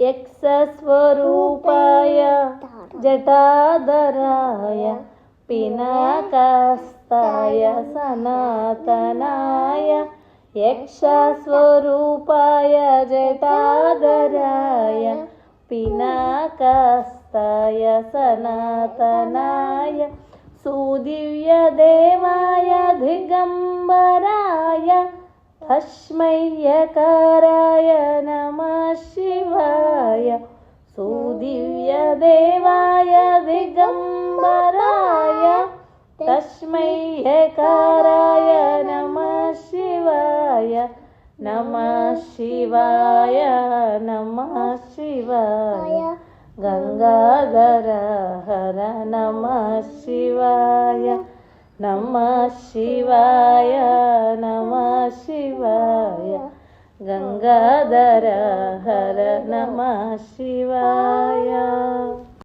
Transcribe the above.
यक्षस्वरूपाय जटाधराय पिनाकस्ताय सनातनाय यक्षस्वरूपाय जटाधराय पिनाकस्ताय सनातनाय सुदिव्यदेवाय दिगम्बराय तस्मै यकाराय नमः शिवाय सुदिव्यदेवाय दिगम्बराय तस्मै यकाराय नमः शिवाय नमः शिवाय नमः शिवाय गंगाधर हर नमः शिवाय नमः शिवाय नमः शिवाय गंगाधर हर नमः शिवाय।